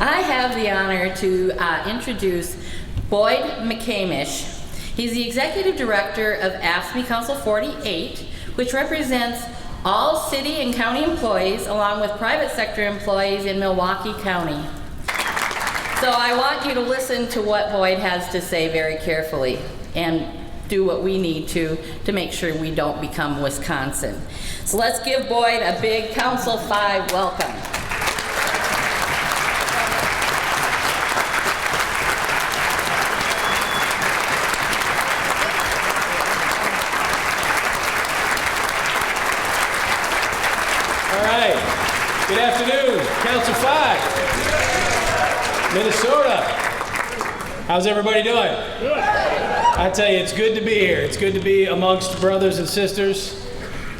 I have the honor to introduce Boyd McKamish. He's the Executive Director of AFSCME Council 48, which represents all city and county employees along with private sector employees in Milwaukee County. So I want you to listen to what Boyd has to say very carefully and do what we need to make sure we don't become Wisconsin. So let's give Boyd a big Council 5 welcome. All right, good afternoon, Council 5, Minnesota. How's everybody doing? Good. I tell you, it's good to be here. It's good to be amongst brothers and sisters.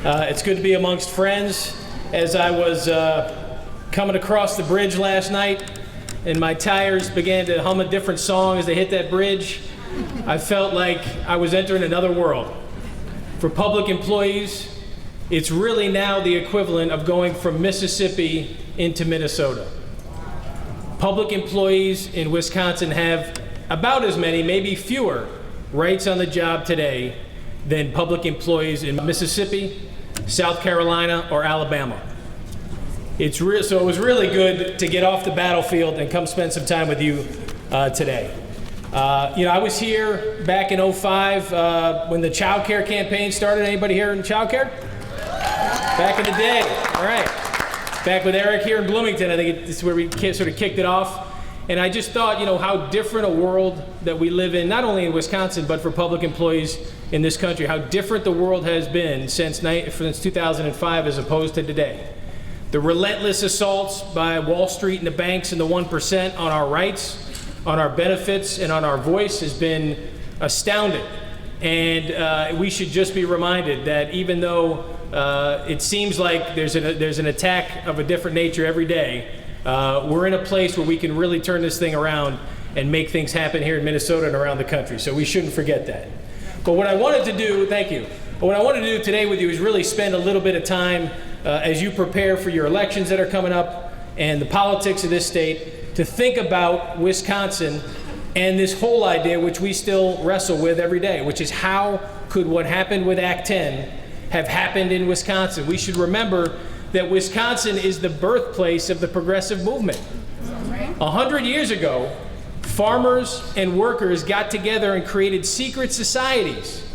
It's good to be amongst friends. As I was coming across the bridge last night and my tires began to hum a different song as they hit that bridge, I felt like I was entering another world. For public employees, it's really now the equivalent of going from Mississippi into Minnesota. Public employees in Wisconsin have about as many, maybe fewer, rights on the job today than public employees in Mississippi, South Carolina, or Alabama. So it was really good to get off the battlefield and come spend some time with you today. I was here back in '05 when the child care campaign started. Anybody here in child care? Back in the day, all right. Back with Eric here in Bloomington, I think this is where we sort of kicked it off. And I just thought, how different a world that we live in, not only in Wisconsin, but for public employees in this country, how different the world has been since 2005 as opposed to today. The relentless assaults by Wall Street and the banks and the 1% on our rights, on our benefits, and on our voice has been astounding. And we should just be reminded that even though it seems like there's an attack of a different nature every day, we're in a place where we can really turn this thing around and make things happen here in Minnesota and around the country. So we shouldn't forget that. But what I wanted to do, thank you. But what I wanted to do today with you is really spend a little bit of time as you prepare for your elections that are coming up and the politics of this state to think about Wisconsin and this whole idea, which we still wrestle with every day, which is how could what happened with Act 10 have happened in Wisconsin? We should remember that Wisconsin is the birthplace of the progressive movement. 100 years ago, farmers and workers got together and created secret societies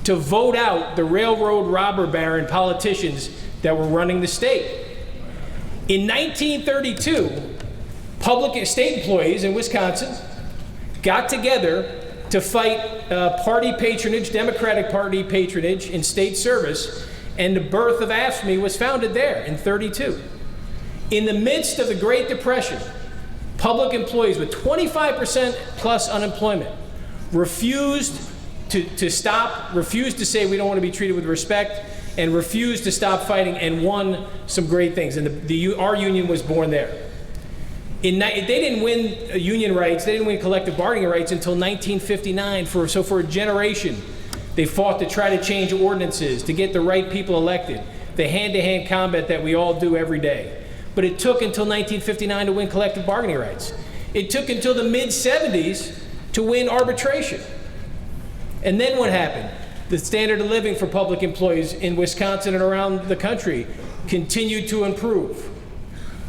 to vote out the railroad robber baron politicians that were running the state. In 1932, public and state employees in Wisconsin got together to fight party patronage, Democratic Party patronage in state service, and the birth of AFSCME was founded there in '32. In the midst of the Great Depression, public employees with 25% plus unemployment refused to stop, refused to say we don't want to be treated with respect, and refused to stop fighting, and won some great things. And our union was born there. They didn't win union rights, they didn't win collective bargaining rights until 1959. So for a generation, they fought to try to change ordinances, to get the right people elected, the hand-to-hand combat that we all do every day. But it took until 1959 to win collective bargaining rights. It took until the mid-'70s to win arbitration. And then what happened? The standard of living for public employees in Wisconsin and around the country continued to improve.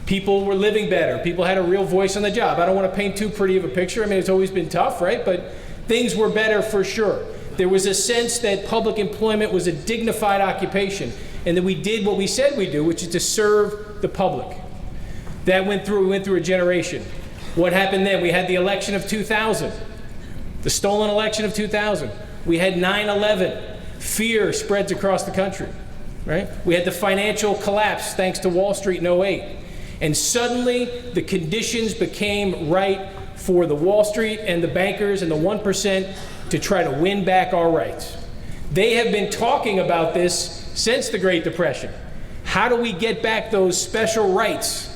People were living better. People had a real voice on the job. I don't want to paint too pretty of a picture. I mean, it's always been tough, right? But things were better for sure. There was a sense that public employment was a dignified occupation and that we did what we said we do, which is to serve the public. We went through a generation. What happened then? We had the election of 2000, the stolen election of 2000. We had 9/11. Fear spreads across the country, right? We had the financial collapse thanks to Wall Street in '08. And suddenly the conditions became right for the Wall Street and the bankers and the 1% to try to win back our rights. They have been talking about this since the Great Depression. How do we get back those special rights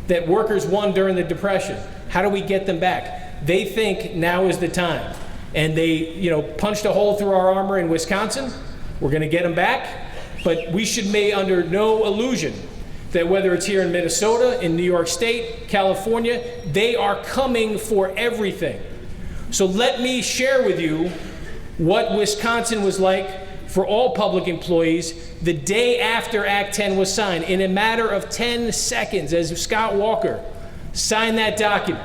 that workers won during the Depression? How do we get them back? They think now is the time. And they, punched a hole through our armor in Wisconsin. We're going to get them back. But we should be under no illusion that whether it's here in Minnesota, in New York State, California, they are coming for everything. So let me share with you what Wisconsin was like for all public employees the day after Act 10 was signed. In a matter of 10 seconds, as Scott Walker signed that document,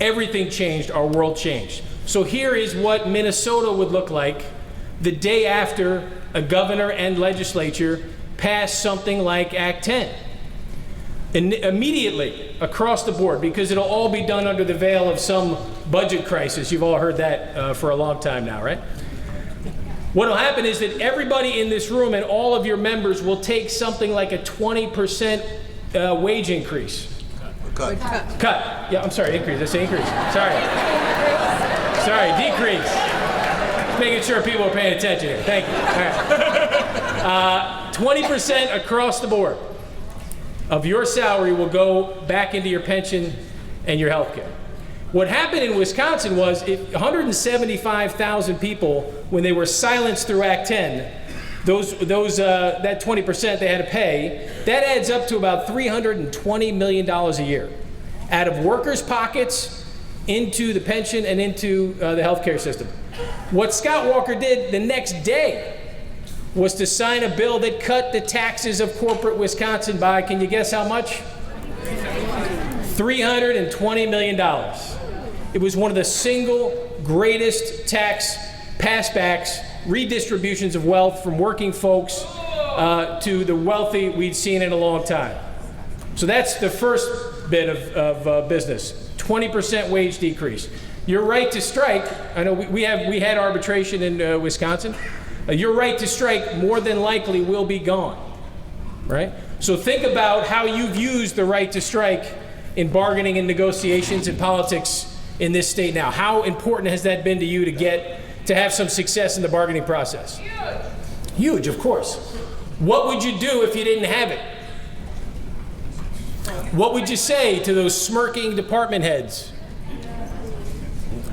everything changed, our world changed. So here is what Minnesota would look like the day after a governor and legislature passed something like Act 10. And immediately, across the board, because it'll all be done under the veil of some budget crisis. You've all heard that for a long time now, right? What will happen is that everybody in this room and all of your members will take something like a 20% wage increase. Cut. Yeah, I'm sorry, increase. I say increase. Sorry, decrease. Just making sure people are paying attention here. Thank you. All right. 20% across the board of your salary will go back into your pension and your health care. What happened in Wisconsin was 175,000 people, when they were silenced through Act 10, that 20% they had to pay, that adds up to about $320 million a year out of workers' pockets into the pension and into the healthcare system. What Scott Walker did the next day was to sign a bill that cut the taxes of corporate Wisconsin by, can you guess how much? $320 million. It was one of the single greatest tax passbacks, redistributions of wealth from working folks to the wealthy we'd seen in a long time. So that's the first bit of business, 20% wage decrease. Your right to strike, I know we had arbitration in Wisconsin. Your right to strike more than likely will be gone, right? So think about how you've used the right to strike in bargaining and negotiations and politics in this state now. How important has that been to you to have some success in the bargaining process? Huge, of course. What would you do if you didn't have it? What would you say to those smirking department heads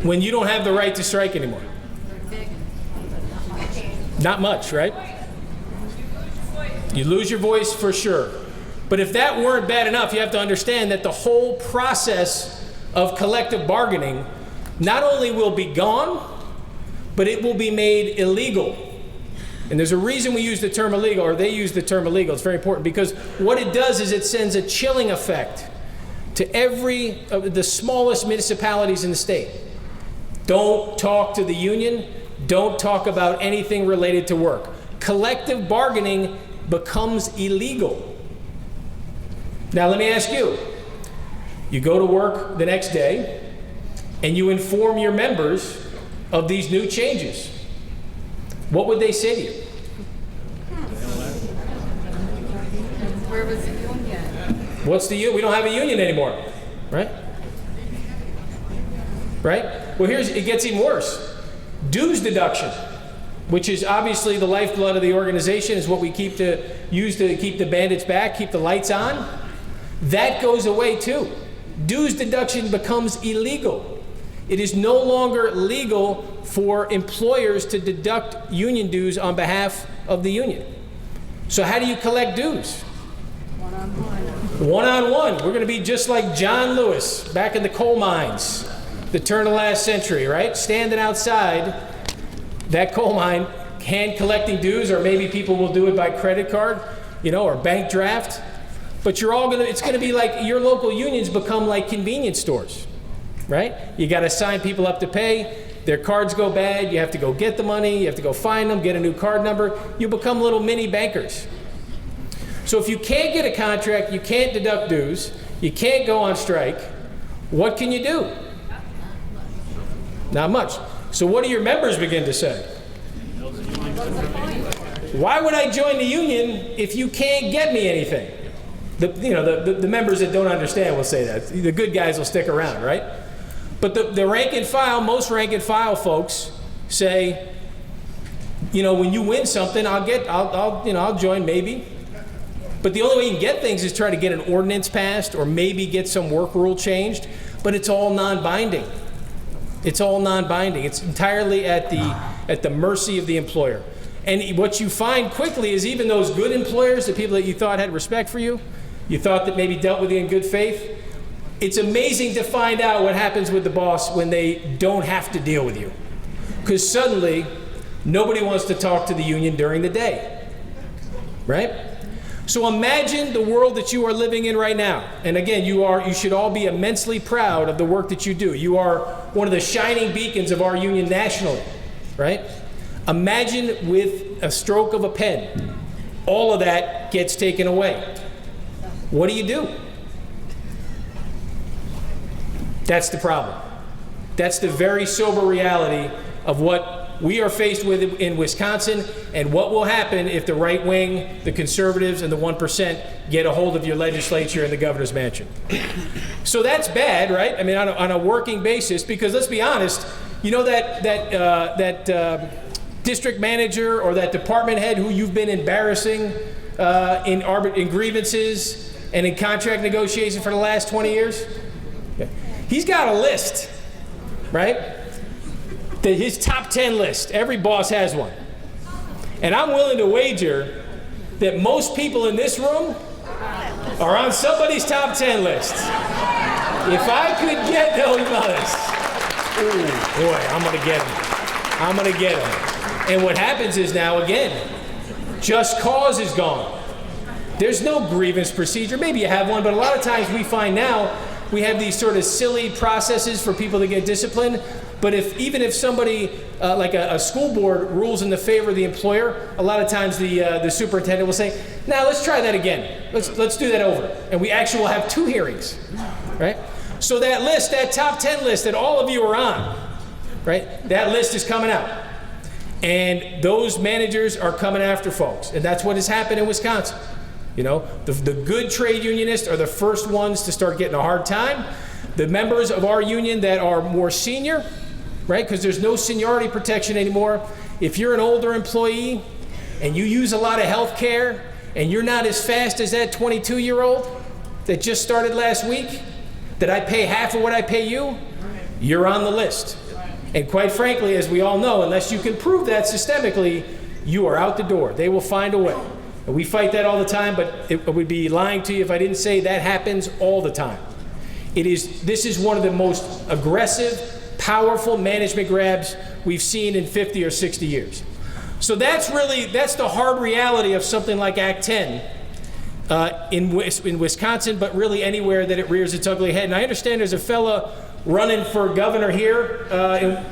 when you don't have the right to strike anymore? Not much, right? You lose your voice for sure. But if that weren't bad enough, you have to understand that the whole process of collective bargaining not only will be gone, but it will be made illegal. And there's a reason we use the term illegal, or they use the term illegal. It's very important because what it does is it sends a chilling effect to every of the smallest municipalities in the state. Don't talk to the union. Don't talk about anything related to work. Collective bargaining becomes illegal. Now let me ask you. You go to work the next day and you inform your members of these new changes. What would they say to you? Where was the union? What's the union? We don't have a union anymore, right? Right? Well, it gets even worse. Dues deduction, which is obviously the lifeblood of the organization, is what we use to keep the bandits back, keep the lights on. That goes away too. Dues deduction becomes illegal. It is no longer legal for employers to deduct union dues on behalf of the union. So how do you collect dues? One-on-one. One-on-one. We're going to be just like John Lewis back in the coal mines, the turn of the last century, right? Standing outside that coal mine, hand collecting dues, or maybe people will do it by credit card, or bank draft. But it's going to be like your local unions become like convenience stores, right? You got to sign people up to pay. Their cards go bad. You have to go get the money. You have to go find them, get a new card number. You become little mini bankers. So if you can't get a contract, you can't deduct dues, you can't go on strike, what can you do? Not much. So what do your members begin to say? Why would I join the union if you can't get me anything? The members that don't understand will say that. The good guys will stick around, right? But the rank and file, most rank and file folks say, when you win something, I'll join maybe. But the only way you can get things is try to get an ordinance passed or maybe get some work rule changed. But it's all non-binding. It's all non-binding. It's entirely at the mercy of the employer. And what you find quickly is even those good employers, the people that you thought had respect for you, you thought that maybe dealt with you in good faith, it's amazing to find out what happens with the boss when they don't have to deal with you. Because suddenly, nobody wants to talk to the union during the day, right? So imagine the world that you are living in right now. And again, you should all be immensely proud of the work that you do. You are one of the shining beacons of our union nationally, right? Imagine with a stroke of a pen, all of that gets taken away. What do? That's the problem. That's the very sober reality of what we are faced with in Wisconsin, and what will happen if the right wing, the conservatives, and the 1% get a hold of your legislature and the governor's mansion. So that's bad, right? I mean, on a working basis, because let's be honest, you know that district manager or that department head who you've been embarrassing in grievances and in contract negotiation for the last 20 years? He's got a list, right? His top 10 list. Every boss has one. And I'm willing to wager that most people in this room are on somebody's top 10 list. If I could get those others, ooh, boy, I'm going to get them. I'm going to get them. And what happens is now, again, just cause is gone. There's no grievance procedure. Maybe you have one, but a lot of times we find now we have these sort of silly processes for people to get disciplined. But even if somebody, like a school board, rules in the favor of the employer, a lot of times the superintendent will say, "Now let's try that again. Let's do that over." And we actually will have 2 hearings, right? So that list, that top 10 list that all of you are on, right? That list is coming out. And those managers are coming after folks. And that's what has happened in Wisconsin. You know, the good trade unionists are the first ones to start getting a hard time. The members of our union that are more senior, right, because there's no seniority protection anymore. If you're an older employee and you use a lot of health care and you're not as fast as that 22-year-old that just started last week, that I pay half of what I pay you, you're on the list. And quite frankly, as we all know, unless you can prove that systemically, you are out the door. They will find a way. And we fight that all the time, but it would be lying to you if I didn't say that happens all the time. This is one of the most aggressive, powerful management grabs we've seen in 50 or 60 years. So that's the hard reality of something like Act 10 in Wisconsin, but really anywhere that it rears its ugly head. And I understand there's a fella running for governor here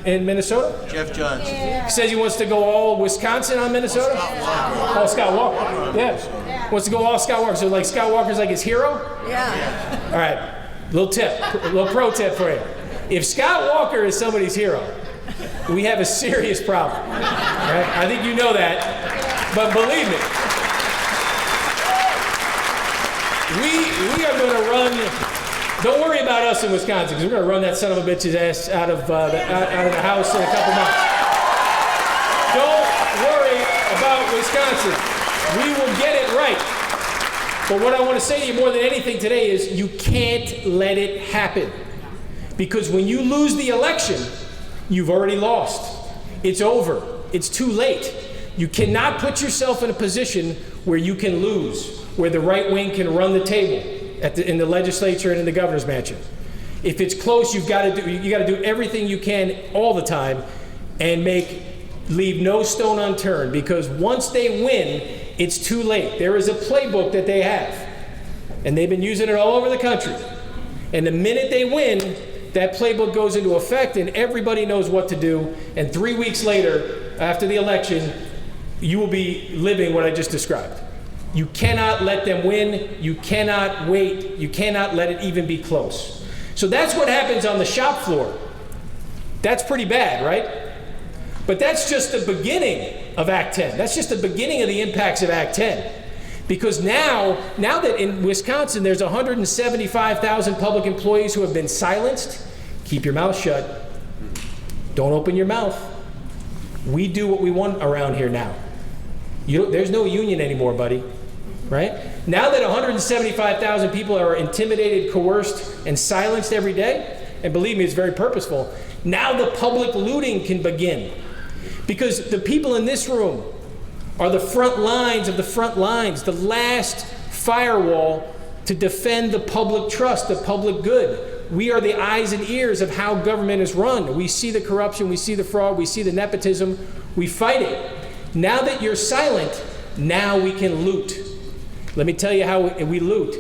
in Minnesota. Jeff Johns. Yeah. He says he wants to go all Wisconsin on Minnesota. Oh, Scott Walker. Yeah. Wants to go all Scott Walker. So like Scott Walker's like his hero? Yeah. All right. Little pro tip for you. If Scott Walker is somebody's hero, we have a serious problem. Right? I think you know that. But believe me, we are going to run. Don't worry about us in Wisconsin, because we're going to run that son of a bitch's ass out of the house in a couple months. Don't worry about Wisconsin. We will get it right. But what I want to say to you more than anything today is you can't let it happen. Because when you lose the election, you've already lost. It's over. It's too late. You cannot put yourself in a position where you can lose, where the right wing can run the table in the legislature and in the governor's mansion. If it's close, you got to do everything you can all the time and leave no stone unturned, because once they win, it's too late. There is a playbook that they have, and they've been using it all over the country. And the minute they win, that playbook goes into effect and everybody knows what to do. And 3 weeks later, after the election, you will be living what I just described. You cannot let them win. You cannot wait. You cannot let it even be close. So that's what happens on the shop floor. That's pretty bad, right? But that's just the beginning of Act 10. That's just the beginning of the impacts of Act 10. Because now that in Wisconsin there's 175,000 public employees who have been silenced, keep your mouth shut. Don't open your mouth. We do what we want around here now. There's no union anymore, buddy. Right? Now that 175,000 people are intimidated, coerced, and silenced every day, and believe me, it's very purposeful, now the public looting can begin. Because the people in this room are the front lines of the front lines, the last firewall to defend the public trust, the public good. We are the eyes and ears of how government is run. We see the corruption, we see the fraud, we see the nepotism, we fight it. Now that you're silent, now we can loot. Let me tell you how we loot.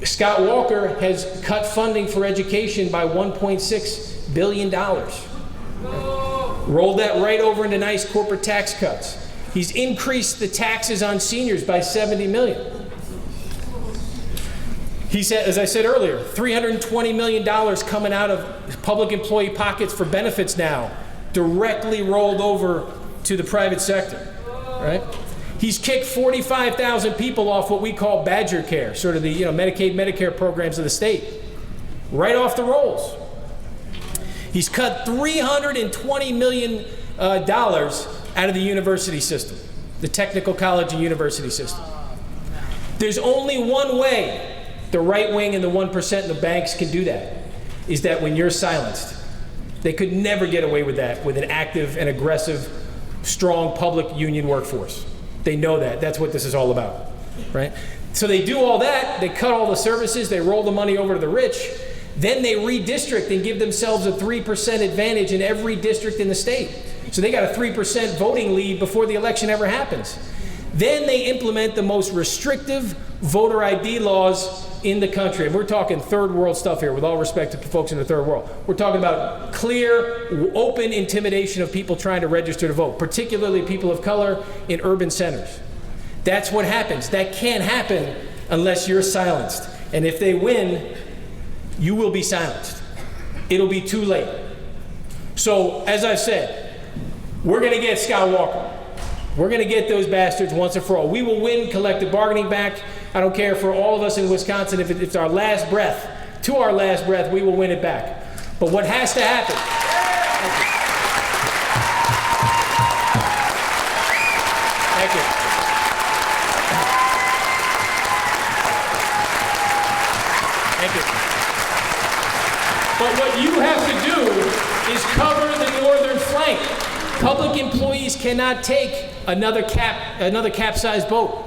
Scott Walker has cut funding for education by $1.6 billion. Rolled that right over into nice corporate tax cuts. He's increased the taxes on seniors by $70 million. He said, as I said earlier, $320 million coming out of public employee pockets for benefits now, directly rolled over to the private sector, right? He's kicked 45,000 people off what we call Badger Care, sort of the Medicaid, Medicare programs of the state, right off the rolls. He's cut $320 million out of the university system, the technical college and university system. There's only one way the right wing and the 1% and the banks can do that, is that when you're silenced. They could never get away with that with an active and aggressive, strong public union workforce. They know that. That's what this is all about, right? So they do all that. They cut all the services. They roll the money over to the rich. Then they redistrict and give themselves a 3% advantage in every district in the state. So they got a 3% voting lead before the election ever happens. Then they implement the most restrictive voter ID laws in the country. And we're talking third world stuff here, with all respect to folks in the third world. We're talking about clear, open intimidation of people trying to register to vote, particularly people of color in urban centers. That's what happens. That can't happen unless you're silenced. And if they win, you will be silenced. It'll be too late. So, as I've said, we're going to get Scott Walker. We're going to get those bastards once and for all. We will win collective bargaining back. I don't care for all of us in Wisconsin. If it's our last breath, to our last breath, we will win it back. But what has to happen? Thank you. Thank you. But what you have to do is cover the northern flank. Public employees cannot take another capsized boat.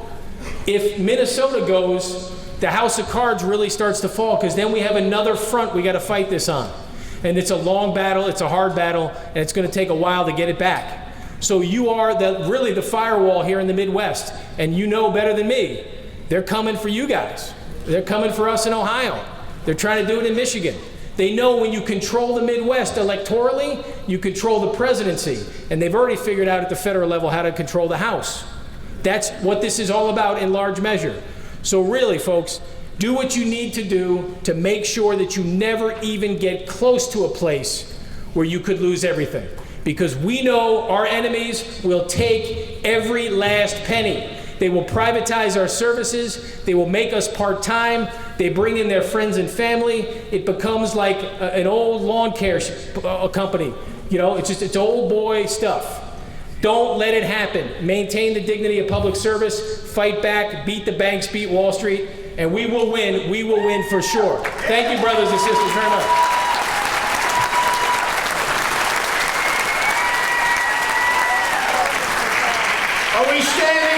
If Minnesota goes, the house of cards really starts to fall, because then we have another front we got to fight this on. And it's a long battle, it's a hard battle, and it's going to take a while to get it back. So you are really the firewall here in the Midwest, and you know better than me. They're coming for you guys. They're coming for us in Ohio. They're trying to do it in Michigan. They know when you control the Midwest electorally, you control the presidency. And they've already figured out at the federal level how to control the House. That's what this is all about in large measure. So really, folks, do what you need to do to make sure that you never even get close to a place where you could lose everything. Because we know our enemies will take every last penny. They will privatize our services. They will make us part-time. They bring in their friends and family. It becomes like an old lawn care company. It's old boy stuff. Don't let it happen. Maintain the dignity of public service. Fight back. Beat the banks. Beat Wall Street. And we will win. We will win for sure. Thank you, brothers and sisters, very much. Are we standing?